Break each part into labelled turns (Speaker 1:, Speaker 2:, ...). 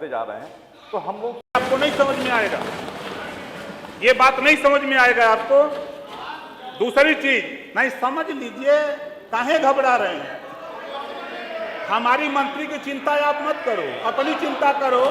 Speaker 1: करते जा रहे हैं, तो हम लोग
Speaker 2: आपको नहीं समझ में आएगा, ये बात नहीं समझ में आएगा आपको। दूसरी चीज नहीं समझ लीजिए, काहे घबरा रहे हैं? हमारी मंत्री की चिंता आप मत करो, अपनी चिंता करो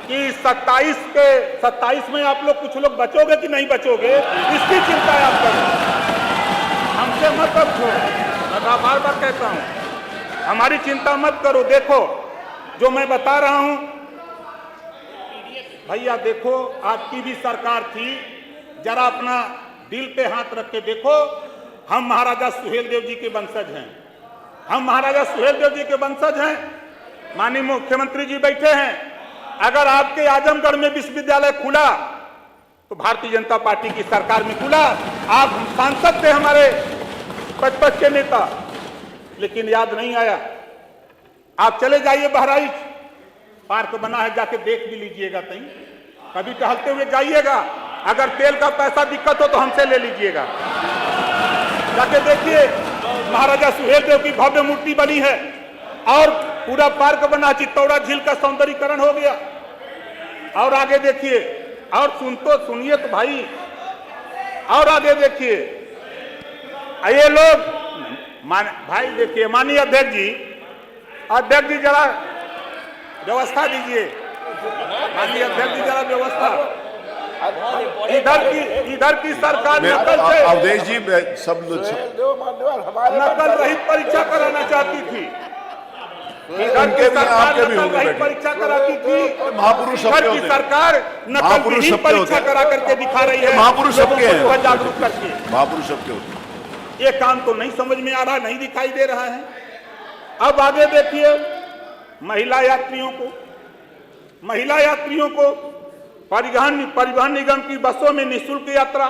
Speaker 2: कि 27 में आप लोग कुछ लोग बचोगे कि नहीं बचोगे, इसकी चिंता आप करो, हमसे मत पूछो। मैं बार बार कहता हूं, हमारी चिंता मत करो। देखो जो मैं बता रहा हूं भैया, देखो आपकी भी सरकार थी, जरा अपना दिल पे हाथ रख के देखो। हम महाराजा सुहेलदेव जी के वंशज हैं, हम महाराजा सुहेलदेव जी के वंशज हैं। माननीय मुख्यमंत्री जी बैठे हैं, अगर आपके आजमगढ़ में विश्वविद्यालय खुला तो भारतीय जनता पार्टी की सरकार में खुला। आप सांसद थे हमारे पचपच के नेता, लेकिन याद नहीं आया। आप चले जाइए बहराइच, पार्क बना है, जाके देख भी लीजिएगा। कहीं कभी टहलते हुए जाइएगा, अगर तेल का पैसा दिक्कत हो तो हमसे ले लीजिएगा, जाके देखिए। महाराजा सुहेलदेव की भव्य मूर्ति बनी है और पूरा पार्क बना, चित्तौड़ा झील का सौंदर्यीकरण हो गया। और आगे देखिए, और सुनिए तो भाई, और आगे देखिए। ये लोग भाई देखिए, माननीय अध्यक्ष जी जरा व्यवस्था दीजिए। माननीय अध्यक्ष जी जरा व्यवस्था। इधर की सरकार नकल से
Speaker 3: अवधेश जी सब
Speaker 2: नकल रहित परीक्षा कराना चाहती थी। इधर की सरकार नकल रहित परीक्षा कराती थी,
Speaker 3: महापुरुष
Speaker 2: इधर की सरकार नकल रहित परीक्षा करा करके दिखा रही है।
Speaker 3: महापुरुष सबके हैं,
Speaker 2: जागरूक करके
Speaker 3: महापुरुष सबके होते।
Speaker 2: ये काम तो नहीं समझ में आ रहा, नहीं दिखाई दे रहा है। अब आगे देखिए, महिला यात्रियों को परिवहन निगम की बसों में निःशुल्क यात्रा।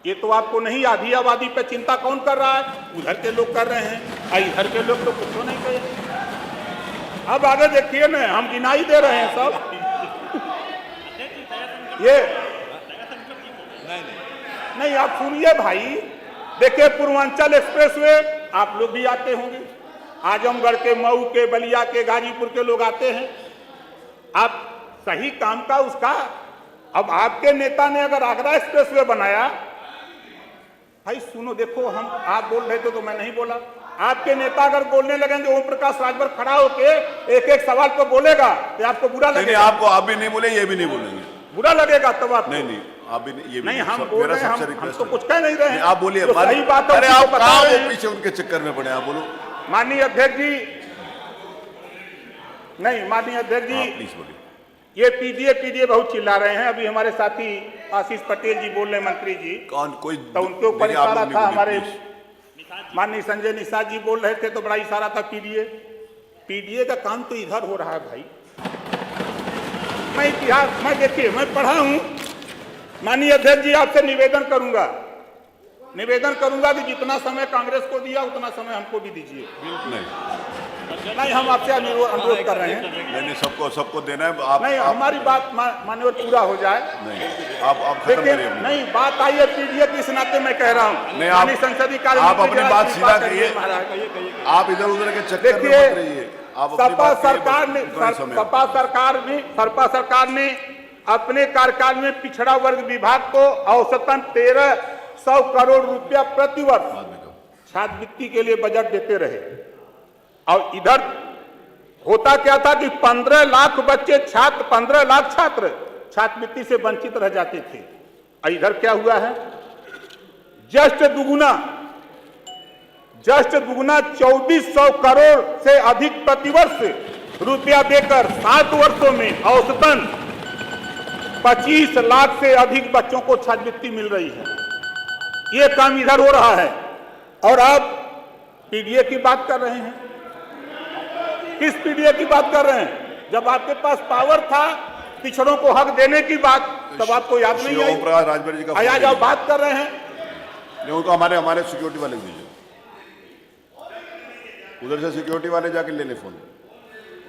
Speaker 2: ये तो आपको नहीं, आधी आबादी पे चिंता कौन कर रहा है? उधर के लोग कर रहे हैं, इधर के लोग तो कुछ नहीं कहे। अब आगे देखिए ना, हम गिनाई दे रहे हैं सब। ये नहीं, आप सुनिए भाई, देखिए पूर्वांचल एक्सप्रेसवे आप लोग भी आते होंगे, आजमगढ़ के, मऊ के, बलिया के, गाजीपुर के लोग आते हैं। आप सही काम का उसका, अब आपके नेता ने अगर आगरा एक्सप्रेसवे बनाया, भाई सुनो, देखो आप बोल रहे थे तो मैं नहीं बोला। आपके नेता अगर बोलने लगेंगे, ओम प्रकाश राजभर खड़ा होके एक सवाल पर बोलेगा तो आपको बुरा लगेगा।
Speaker 3: नहीं, आपको आप भी नहीं बोले, ये भी नहीं बोलेंगे,
Speaker 2: बुरा लगेगा तब आप।
Speaker 3: नहीं आप भी ये भी
Speaker 2: नहीं, हम बोल रहे हैं, हम तो कुछ कह नहीं रहे हैं।
Speaker 3: आप बोलिए,
Speaker 2: सही बात है।
Speaker 3: अरे आप कहाँ वो पीछे उनके चक्कर में पड़े, आप बोलो।
Speaker 2: माननीय अध्यक्ष जी, नहीं माननीय अध्यक्ष जी,
Speaker 3: प्लीज बोलिए।
Speaker 2: ये पीडीए बहुत चिल्ला रहे हैं। अभी हमारे साथी आशीष पटेल जी बोल रहे, मंत्री जी,
Speaker 3: कौन कोई
Speaker 2: तो उनके ऊपर इशारा था। हमारे माननीय संजय निषाद जी बोल रहे थे तो बड़ा इशारा था पीडीए का काम तो इधर हो रहा है भाई। मैं इतिहास में देखिए, मैं पढ़ा हूं। माननीय अध्यक्ष जी, आपसे निवेदन करूंगा कि जितना समय कांग्रेस को दिया उतना समय हमको भी दीजिए। नहीं, हम आपसे अनुरोध कर रहे हैं।
Speaker 3: नहीं, सबको देना है। आप
Speaker 2: नहीं, हमारी बात माननीय पूरा हो जाए।
Speaker 3: नहीं, आप खत्म करिए।
Speaker 2: नहीं, बात आई है पीडीए की, इस नाते मैं कह रहा हूँ।
Speaker 3: नहीं, आप
Speaker 2: संसदीय कार्य,
Speaker 3: आप अपनी बात सीधा करिए, आप इधर उधर के चक्कर में मत रहिए।
Speaker 2: सपा सरकार ने अपने कार्यकाल में पिछड़ा वर्ग विभाग को औसतन 1300 करोड़ रुपया प्रतिवर्ष छात्रवृत्ति के लिए बजट देते रहे। और इधर होता क्या था कि 15 लाख छात्र छात्रवृत्ति से वंचित रह जाते थे। और इधर क्या हुआ है? जस्ट दुगुना 2400 करोड़ से अधिक प्रतिवर्ष रुपया देकर 7 वर्षों में औसतन 25 लाख से अधिक बच्चों को छात्रवृत्ति मिल रही है। ये काम इधर हो रहा है और आप पीडीए की बात कर रहे हैं। किस पीडीए की बात कर रहे हैं? जब आपके पास पावर था पिछड़ों को हक देने की बात, तब आपको याद नहीं आई?
Speaker 3: ओम प्रकाश राजभर जी का
Speaker 2: आज आप बात कर रहे हैं।
Speaker 3: उनको हमारे सिक्योरिटी वाले दीजिए, उधर से सिक्योरिटी वाले जाके ले ले फोन।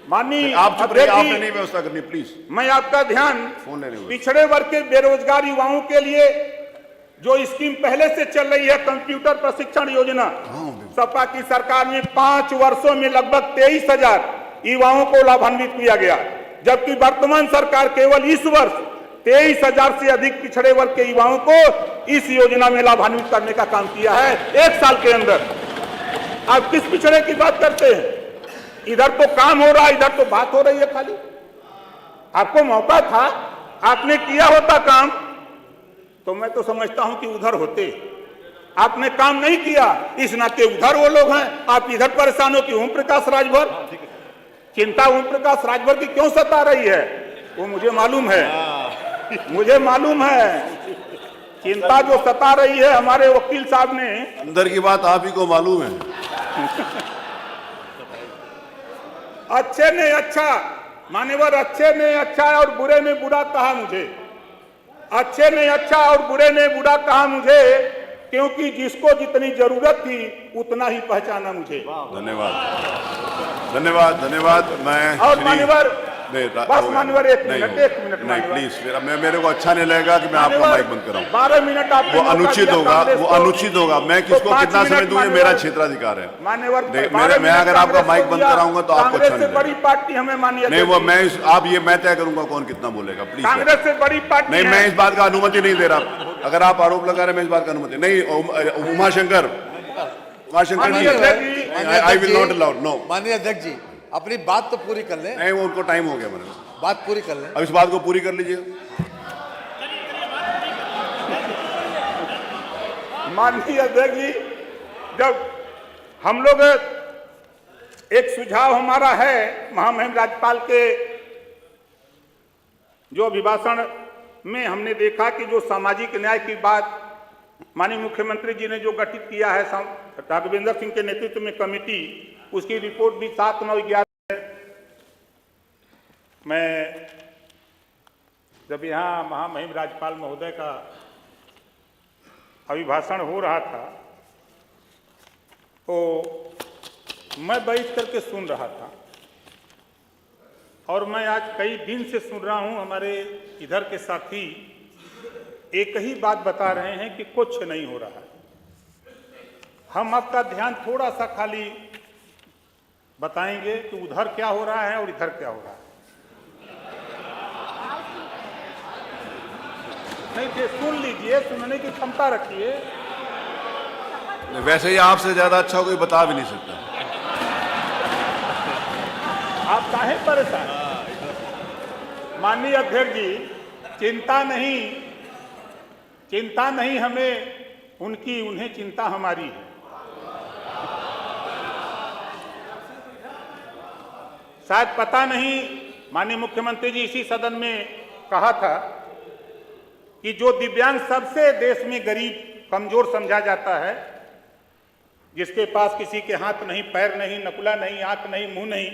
Speaker 2: माननीय
Speaker 3: आप चुप रहिए, आपने नहीं व्यवस्था करनी, प्लीज।
Speaker 2: मैं आपका ध्यान
Speaker 3: फोन लेने
Speaker 2: पिछड़े वर्ग के बेरोजगार युवाओं के लिए जो स्कीम पहले से चल रही है, कंप्यूटर प्रशिक्षण योजना, सपा की सरकार में 5 वर्षों में लगभग युवाओं को लाभान्वित किया गया, जबकि वर्तमान सरकार केवल इस वर्ष 23,000 से अधिक पिछड़े वर्ग के युवाओं को इस योजना में लाभान्वित करने का काम किया है 1 साल के अंदर। आप किस पिछड़े की बात करते हैं? इधर तो काम हो रहा है, इधर तो बात हो रही है खाली। आपको मौका था, आपने किया होता काम तो मैं तो समझता हूं कि उधर होते। आपने काम नहीं किया, इस नाते उधर वो लोग हैं, आप इधर परेशान हो कि ओम प्रकाश राजभर। चिंता ओम प्रकाश राजभर की क्यों सता रही है वो मुझे मालूम है, मुझे मालूम है। चिंता जो सता रही है हमारे वकील साहब ने,
Speaker 3: अंदर की बात आप ही को मालूम है।
Speaker 2: अच्छे ने अच्छा, मान्यवर, अच्छे ने अच्छा और बुरे ने बुरा कहा मुझे, अच्छे ने अच्छा और बुरे ने बुरा कहा मुझे, क्योंकि जिसको जितनी जरूरत थी उतना ही पहचाना मुझे।
Speaker 3: धन्यवाद, धन्यवाद, धन्यवाद। मैं
Speaker 2: और मान्यवर, बस मान्यवर एक मिनट
Speaker 3: नहीं प्लीज, मेरे को अच्छा नहीं लगेगा कि मैं आपका माइक बंद कराऊं।
Speaker 2: 12 मिनट आप,
Speaker 3: वो अनुचित होगा, वो अनुचित होगा। मैं किसको कितना समय दूं, ये मेरा क्षेत्राधिकार है।
Speaker 2: मान्यवर,
Speaker 3: मैं अगर आपका माइक बंद कराऊंगा तो आपको अच्छा नहीं लगेगा।
Speaker 2: बड़ी पार्टी हमें मानिए
Speaker 3: नहीं, वो मैं आप ये मैं तय करूंगा कौन कितना बोलेगा। प्लीज,
Speaker 2: कांग्रेस से बड़ी पार्टी
Speaker 3: नहीं, मैं इस बात का अनुमति नहीं दे रहा। अगर आप आरोप लगा रहे, मैं इस बात का अनुमति नहीं। Umashankar ji, I will not allow. No,
Speaker 1: माननीय अध्यक्ष जी, अपनी बात तो पूरी कर लें।
Speaker 3: नहीं, वो उनको टाइम हो गया, मैंने
Speaker 1: बात पूरी कर लें।
Speaker 3: अब इस बात को पूरी कर लीजिए।
Speaker 2: माननीय अध्यक्ष जी, जब हम लोग, एक सुझाव हमारा है महामहिम राज्यपाल के जो अभिभाषण में हमने देखा कि जो सामाजिक न्याय की बात माननीय मुख्यमंत्री जी ने जो गठित किया है राघवेंद्र सिंह के नेतृत्व में कमेटी, उसकी रिपोर्ट भी 7, 9, 11 है। मैं जब यहाँ महामहिम राज्यपाल महोदय का अभिभाषण हो रहा था तो मैं बैठ करके सुन रहा था, और मैं आज कई दिन से सुन रहा हूं। हमारे इधर के साथी एक ही बात बता रहे हैं कि कुछ नहीं हो रहा है। हम आपका ध्यान थोड़ा सा खाली बताएंगे कि उधर क्या हो रहा है और इधर क्या हो रहा है। नहीं, सुन लीजिए, सुनने की क्षमता रखिए।
Speaker 3: वैसे ही आपसे ज्यादा अच्छा कोई बता भी नहीं सकता।
Speaker 2: आप काहे परेशान? माननीय अध्यक्ष जी, चिंता नहीं हमें उनकी, उन्हें चिंता हमारी है। शायद पता नहीं, माननीय मुख्यमंत्री जी इसी सदन में कहा था कि जो दिव्यांग सबसे देश में गरीब कमजोर समझा जाता है, जिसके पास किसी के हाथ नहीं, पैर नहीं, नकुला नहीं, आंख नहीं, मुंह नहीं,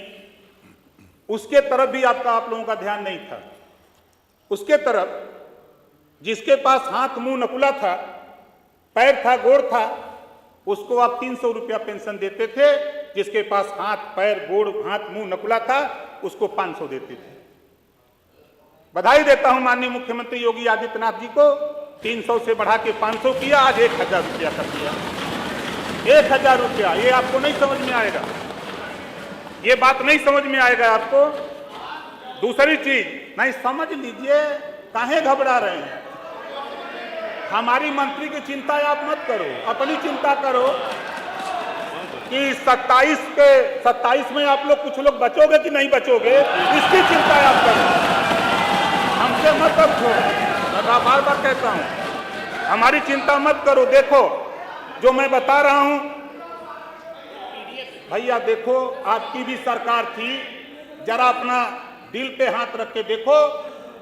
Speaker 2: उसके तरफ भी आप लोगों का ध्यान नहीं था। उसके तरफ जिसके पास हाथ मुंह नकुला था, पैर था, गोड़ था, उसको आप 300 रुपया पेंशन देते थे। जिसके पास हाथ, पैर, गोड़, हाथ, मुंह नकुला था, उसको 500 देते थे। बधाई देता हूं माननीय मुख्यमंत्री योगी आदित्यनाथ जी को, 300 से बढ़ा के 500 किया, आज 1000 रुपया कर दिया। 1000 रुपया, ये आपको नहीं समझ में आएगा, ये बात नहीं समझ में आएगा आपको। दूसरी चीज नहीं समझ लीजिए, काहे घबरा रहे हैं? हमारी मंत्री की चिंता आप मत करो, अपनी चिंता करो कि 27 में आप लोग कुछ लोग बचोगे कि नहीं बचोगे, इसकी चिंता आप करो। हमसे मत पूछो, मैं बार बार कहता हूं, हमारी चिंता मत करो। देखो जो मैं बता रहा हूं भैया, देखो आपकी भी सरकार थी, जरा अपना दिल पे हाथ रख के देखो।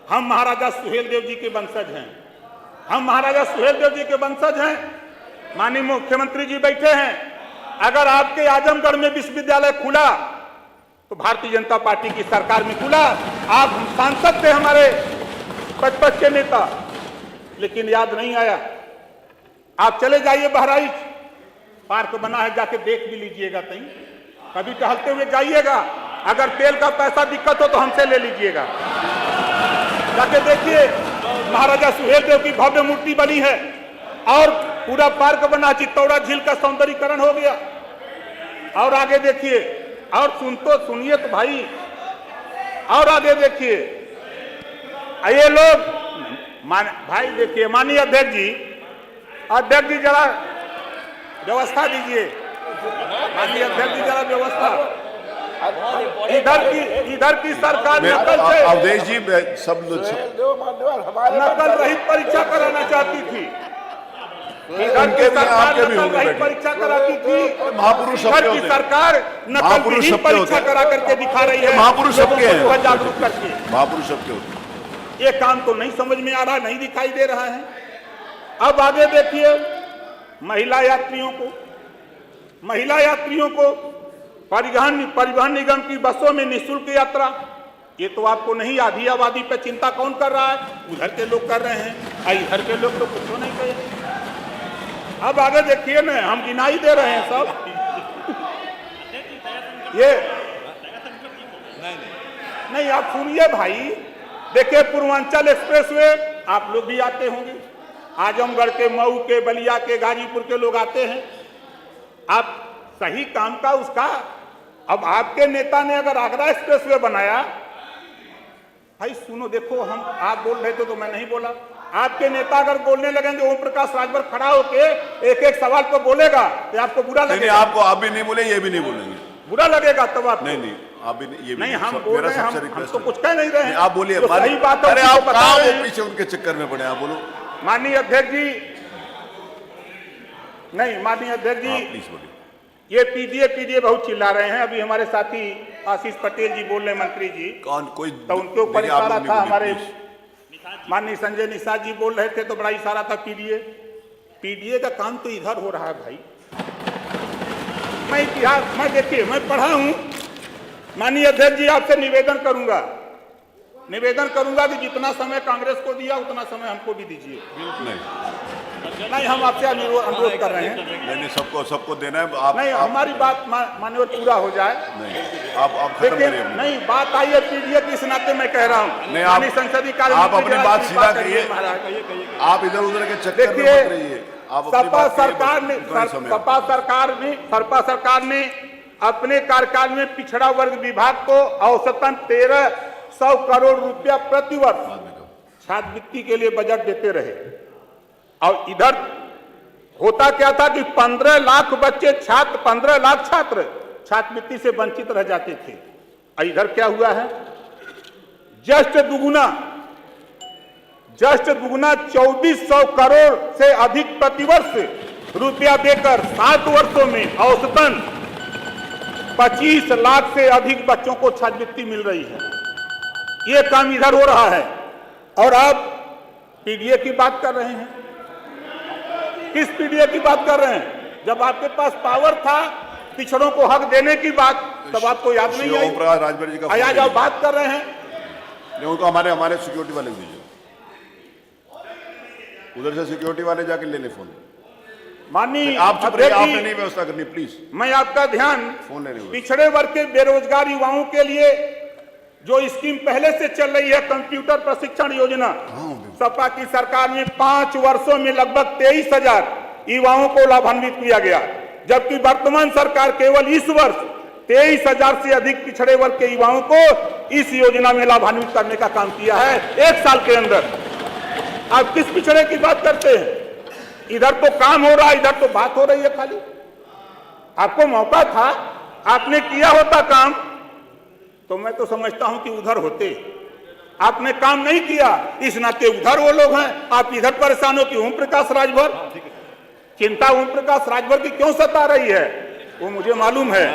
Speaker 2: हम महाराजा सुहेलदेव जी के वंशज हैं, हम महाराजा सुहेलदेव जी के वंशज हैं। माननीय मुख्यमंत्री जी बैठे हैं, अगर आपके आजमगढ़ में विश्वविद्यालय खुला तो भारतीय जनता पार्टी की सरकार में खुला। आप सांसद थे हमारे 55 के नेता, लेकिन याद नहीं आया। आप चले जाइए बहराइच, पार्क बना है, जाके देख भी लीजिएगा। कहीं कभी टहलते हुए जाइएगा, अगर तेल का पैसा दिक्कत हो तो हमसे ले लीजिएगा, जाके देखिए। महाराजा सुहेलदेव की भव्य मूर्ति बनी है और पूरा पार्क बना, चित्तौड़ा झील का सौंदर्यीकरण हो गया। और आगे देखिए और सुनिए तो भाई, और आगे देखिए, ये लोग भाई देखिए, माननीय अध्यक्ष जी जरा व्यवस्था दीजिए, माननीय अध्यक्ष जी जरा व्यवस्था। इधर की सरकार नकल से,
Speaker 3: अवधेश जी सब
Speaker 2: नकल रहित परीक्षा कराना चाहती थी। इधर की सरकार नकल रहित परीक्षा कराती थी,
Speaker 3: महापुरुष
Speaker 2: इधर की सरकार नकल रहित परीक्षा करा करके दिखा रही है,
Speaker 3: महापुरुष सबके हैं,
Speaker 2: जागरूक करके।
Speaker 3: महापुरुष सबके होते।
Speaker 2: ये काम तो नहीं समझ में आ रहा, नहीं दिखाई दे रहा है। अब आगे देखिए, महिला यात्रियों को परिवहन निगम की बसों में निःशुल्क यात्रा। ये तो आपको नहीं, आधी आबादी पे चिंता कौन कर रहा है? उधर के लोग कर रहे हैं, इधर के लोग तो कुछ नहीं कहे। अब आगे देखिए ना, हम गिनाई दे रहे हैं सब। ये नहीं, आप सुनिए भाई, देखिए पूर्वांचल एक्सप्रेसवे आप लोग भी आते होंगे, आजमगढ़ के, मऊ के, बलिया के, गाजीपुर के लोग आते हैं। आप सही काम का उसका, अब आपके नेता ने अगर आगरा एक्सप्रेसवे बनाया, भाई सुनो, देखो आप बोल रहे थे तो मैं नहीं बोला। आपके नेता अगर बोलने लगेंगे, ओम प्रकाश राजभर खड़ा होके एक सवाल पर बोलेगा तो आपको बुरा लगेगा।
Speaker 3: आपको आप भी नहीं बोले, ये भी नहीं बोलेंगे,
Speaker 2: बुरा लगेगा तब आप
Speaker 3: नहीं आप भी ये भी
Speaker 2: नहीं, हम बोल रहे हैं, हम तो कुछ कह नहीं रहे हैं।
Speaker 3: आप बोलिए,
Speaker 2: सही बात है।
Speaker 3: अरे आप कहाँ वो पीछे उनके चक्कर में पड़े, आप बोलो।
Speaker 2: माननीय अध्यक्ष जी, नहीं माननीय अध्यक्ष जी,
Speaker 3: प्लीज बोलिए।
Speaker 2: ये पीडीए बहुत चिल्ला रहे हैं। अभी हमारे साथी आशीष पटेल जी बोल रहे, मंत्री जी,
Speaker 3: कौन कोई
Speaker 2: तो उनके ऊपर इशारा था। हमारे माननीय संजय निषाद जी बोल रहे थे तो बड़ा इशारा था पीडीए का काम तो इधर हो रहा है भाई। मैं इतिहास में देखिए, मैं पढ़ा हूं। माननीय अध्यक्ष जी, आपसे निवेदन करूंगा कि जितना समय कांग्रेस को दिया उतना समय हमको भी दीजिए। नहीं, हम आपसे अनुरोध कर रहे हैं।
Speaker 3: नहीं, सबको देना है। आप
Speaker 2: नहीं, हमारी बात मान्यवर पूरा हो जाए।
Speaker 3: नहीं, आप खत्म करिए।
Speaker 2: नहीं, बात आई है पीडीए की, इस नाते मैं कह रहा हूँ।
Speaker 3: नहीं, आप
Speaker 2: संसदीय कार्य,
Speaker 3: आप अपनी बात सीधा करिए, आप इधर उधर के चक्कर में मत रहिए।
Speaker 2: सपा सरकार ने अपने कार्यकाल में पिछड़ा वर्ग विभाग को औसतन 1300 करोड़ रुपया प्रतिवर्ष छात्रवृत्ति के लिए बजट देते रहे। और इधर होता क्या था कि 15 लाख छात्र छात्रवृत्ति से वंचित रह जाते थे। और इधर क्या हुआ है? जस्ट दुगुना 2400 करोड़ से अधिक प्रतिवर्ष रुपया देकर 7 वर्षों में औसतन 25 लाख से अधिक बच्चों को छात्रवृत्ति मिल रही है। ये काम इधर हो रहा है और आप पीडीए की बात कर रहे हैं। किस पीडीए की बात कर रहे हैं? जब आपके पास पावर था पिछड़ों को हक देने की बात, तब आपको याद नहीं आई?
Speaker 3: ओम प्रकाश राजभर जी का
Speaker 2: आज आप बात कर रहे हैं।
Speaker 3: उनको हमारे सिक्योरिटी वाले को दीजिए, उधर से सिक्योरिटी वाले जाके ले ले फोन।
Speaker 2: माननीय
Speaker 3: आप चुप रहिए, आपने नहीं व्यवस्था करनी, प्लीज।
Speaker 2: मैं आपका ध्यान
Speaker 3: फोन लेने
Speaker 2: पिछड़े वर्ग के बेरोजगार युवाओं के लिए जो स्कीम पहले से चल रही है, कंप्यूटर प्रशिक्षण योजना, सपा की सरकार में 5 वर्षों में लगभग 23,000 युवाओं को लाभान्वित किया गया, जबकि वर्तमान सरकार केवल इस वर्ष 23,000 से अधिक पिछड़े वर्ग के युवाओं को इस योजना में लाभान्वित करने का काम किया है 1 साल के अंदर। आप किस पिछड़े की बात करते हैं? इधर तो काम हो रहा है, इधर तो बात हो रही है खाली। आपको मौका था, आपने किया होता काम तो मैं तो समझता हूं कि उधर होते। आपने काम नहीं किया, इस नाते उधर वो लोग हैं, आप इधर परेशान हो कि ओम प्रकाश राजभर। चिंता ओम प्रकाश राजभर की क्यों सता रही है वो मुझे मालूम है।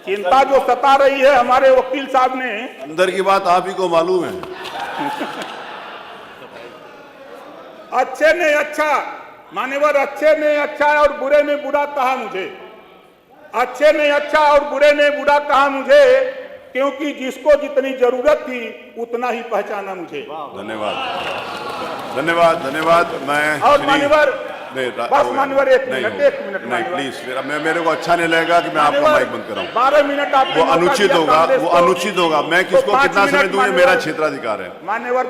Speaker 2: चिंता जो सता रही है हमारे वकील साहब ने,
Speaker 3: अंदर की बात आप ही को मालूम है।
Speaker 2: अच्छे ने अच्छा, मान्यवर, अच्छे ने अच्छा और बुरे ने बुरा कहा मुझे। अच्छे ने अच्छा और बुरे ने बुरा कहा मुझे, क्योंकि जिसको जितनी जरूरत थी उतना ही पहचाना मुझे।
Speaker 3: धन्यवाद। मैं
Speaker 2: और मान्यवर,
Speaker 3: नहीं
Speaker 2: बस मान्यवर एक
Speaker 3: नहीं
Speaker 2: मिनट,
Speaker 3: होगा।
Speaker 2: एक मिनट
Speaker 3: नहीं
Speaker 2: मान्यवर।
Speaker 3: प्लीज, मेरे को अच्छा नहीं लगेगा कि मैं आपका माइक बंद कराऊं।
Speaker 2: 12 मिनट आपने
Speaker 3: वो
Speaker 2: मौका
Speaker 3: अनुचित
Speaker 2: दिया
Speaker 3: होगा,
Speaker 2: कांग्रेस
Speaker 3: वो
Speaker 2: को।
Speaker 3: अनुचित होगा। मैं
Speaker 2: तो
Speaker 3: किसको
Speaker 2: 5
Speaker 3: कितना समय
Speaker 2: मिनट
Speaker 3: दूं, ये
Speaker 2: मान्यवर।
Speaker 3: मेरा क्षेत्राधिकार है।
Speaker 2: मान्यवर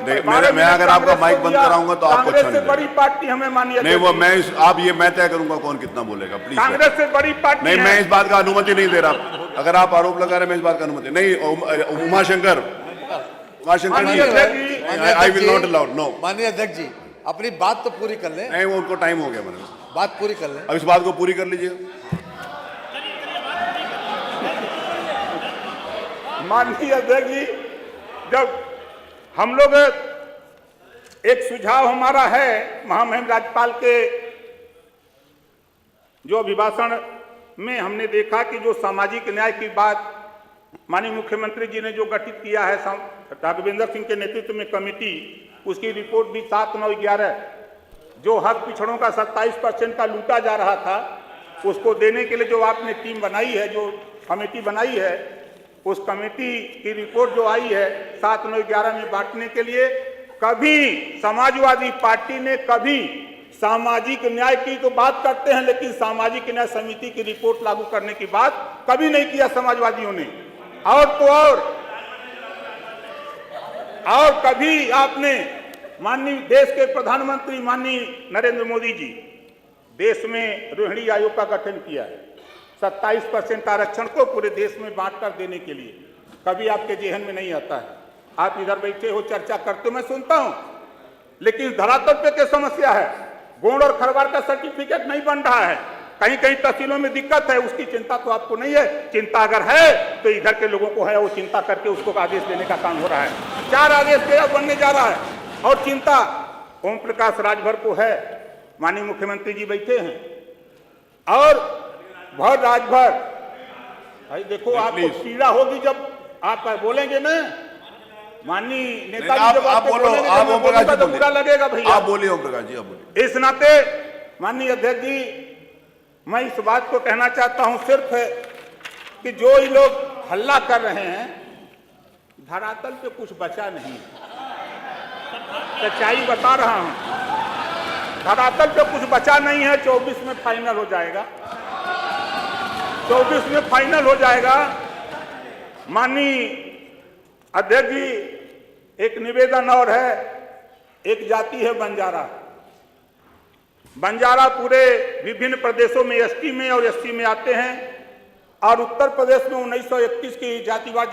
Speaker 3: मैं अगर आपका माइक बंद कराऊंगा तो आपको अच्छा नहीं
Speaker 2: कांग्रेस से बड़ी पार्टी हमें मानिए
Speaker 3: नहीं, वो मैं तय करूंगा कौन कितना बोलेगा। प्लीज
Speaker 2: कांग्रेस से बड़ी पार्टी
Speaker 3: नहीं,
Speaker 2: है।
Speaker 3: मैं इस बात का अनुमति नहीं दे रहा। अगर आप आरोप लगा रहे हैं, मैं इस बात का अनुमति नहीं। उमाशंकर
Speaker 2: माननीय अध्यक्ष जी,
Speaker 3: I will not allowed, no.
Speaker 1: माननीय अध्यक्ष जी, अपनी बात तो पूरी कर लें।
Speaker 3: नहीं, वो उनको टाइम हो गया, मैंने
Speaker 1: बात पूरी कर लें।
Speaker 3: अब इस बात को पूरी कर लीजिए।
Speaker 2: माननीय अध्यक्ष जी, जब हम लोग एक सुझाव हमारा है महामहिम राज्यपाल के जो अभिभाषण में हमने देखा कि जो सामाजिक न्याय की बात माननीय मुख्यमंत्री जी ने जो गठित किया है राघवेंद्र सिंह के नेतृत्व में कमेटी, उसकी रिपोर्ट भी 7, 9, 11 जो हक पिछड़ों का 27% का लूटा जा रहा था, उसको देने के लिए जो आपने टीम बनाई है, जो कमेटी बनाई है, उस कमेटी की रिपोर्ट जो आई है 7, 9, 11 में बांटने के लिए, कभी समाजवादी पार्टी ने कभी सामाजिक न्याय की तो बात करते हैं, लेकिन सामाजिक न्याय समिति की रिपोर्ट लागू करने की बात कभी नहीं किया समाजवादियों ने। और तो और कभी आपने माननीय देश के प्रधानमंत्री माननीय नरेंद्र मोदी जी देश में रोहिणी आयोग का गठन किया है 27% आरक्षण को पूरे देश में बांट कर देने के लिए, कभी आपके जेहन में नहीं आता है। आप इधर बैठे हो, चर्चा करते हो, मैं सुनता हूं, लेकिन धरातल पे क्या समस्या है? गोंड और खरवार का सर्टिफिकेट नहीं बन रहा है, कहीं कहीं तहसीलों में दिक्कत है, उसकी चिंता तो आपको नहीं है। चिंता अगर है तो इधर के लोगों को है, वो चिंता करके उसको आदेश देने का काम हो रहा है। 4 आदेश बनने जा रहा है और चिंता ओम प्रकाश राजभर को है। माननीय मुख्यमंत्री जी बैठे हैं और भर राजभर, भाई देखो आपको पीड़ा होगी जब आप बोलेंगे ना। माननीय नेताजी जब
Speaker 3: आप बोलो,
Speaker 2: बोलेंगे
Speaker 3: आप ओम प्रकाश जी
Speaker 2: तो बुरा लगेगा भैया।
Speaker 3: आप बोलिए ओम प्रकाश जी, आप बोलिए।
Speaker 2: इस नाते माननीय अध्यक्ष जी, मैं इस बात को कहना चाहता हूं सिर्फ कि जो ये लोग हल्ला कर रहे हैं, धरातल पे कुछ बचा नहीं। सच्चाई बता रहा हूं, धरातल पे कुछ बचा नहीं है। 24 में फाइनल हो जाएगा, 24 में फाइनल हो जाएगा। माननीय अध्यक्ष जी, एक निवेदन और है। एक जाति है बंजारा। बंजारा पूरे विभिन्न प्रदेशों में एसटी में और एससी में आते हैं और उत्तर प्रदेश में 1931 की जातिवाद